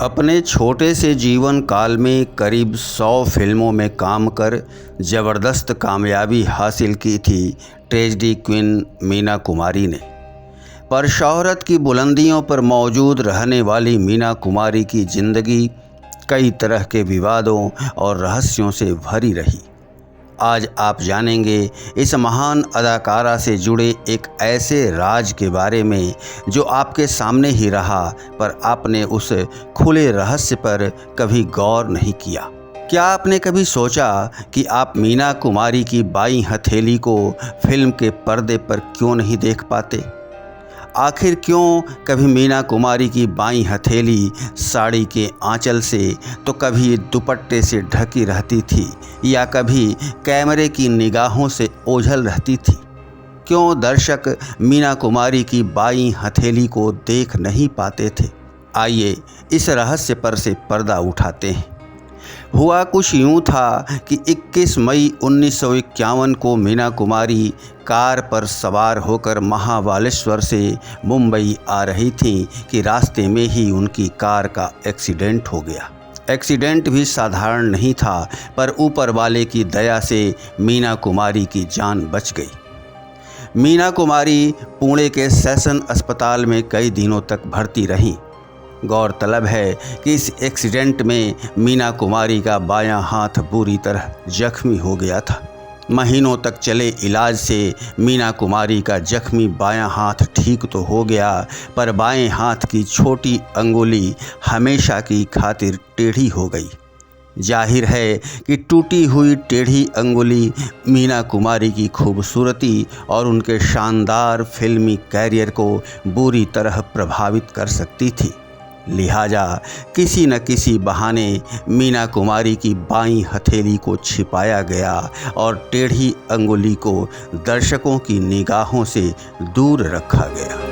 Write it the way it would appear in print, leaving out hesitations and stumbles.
अपने छोटे से जीवन काल में करीब 100 फिल्मों में काम कर ज़बरदस्त कामयाबी हासिल की थी ट्रेजेडी क्वीन मीना कुमारी ने। पर शोहरत की बुलंदियों पर मौजूद रहने वाली मीना कुमारी की ज़िंदगी कई तरह के विवादों और रहस्यों से भरी रही। आज आप जानेंगे इस महान अदाकारा से जुड़े एक ऐसे राज के बारे में जो आपके सामने ही रहा, पर आपने उस खुले रहस्य पर कभी गौर नहीं किया। क्या आपने कभी सोचा कि आप मीना कुमारी की बाईं हथेली को फिल्म के पर्दे पर क्यों नहीं देख पाते? आखिर क्यों कभी मीना कुमारी की बाईं हथेली साड़ी के आंचल से तो कभी दुपट्टे से ढकी रहती थी या कभी कैमरे की निगाहों से ओझल रहती थी? क्यों दर्शक मीना कुमारी की बाईं हथेली को देख नहीं पाते थे? आइए इस रहस्य पर से पर्दा उठाते हैं। हुआ कुछ यूँ था कि 21 मई 1951 को मीना कुमारी कार पर सवार होकर महाबालेश्वर से मुंबई आ रही थीं कि रास्ते में ही उनकी कार का एक्सीडेंट हो गया। एक्सीडेंट भी साधारण नहीं था, पर ऊपर वाले की दया से मीना कुमारी की जान बच गई। मीना कुमारी पुणे के सेशन अस्पताल में कई दिनों तक भर्ती रहीं। गौरतलब है कि इस एक्सीडेंट में मीना कुमारी का बायां हाथ बुरी तरह जख्मी हो गया था। महीनों तक चले इलाज से मीना कुमारी का जख्मी बायां हाथ ठीक तो हो गया, पर बाएं हाथ की छोटी अंगुली हमेशा की खातिर टेढ़ी हो गई। जाहिर है कि टूटी हुई टेढ़ी अंगुली मीना कुमारी की खूबसूरती और उनके शानदार फिल्मी कैरियर को बुरी तरह प्रभावित कर सकती थी। लिहाजा किसी न किसी बहाने मीना कुमारी की बाईं हथेली को छिपाया गया और टेढ़ी अंगुली को दर्शकों की निगाहों से दूर रखा गया।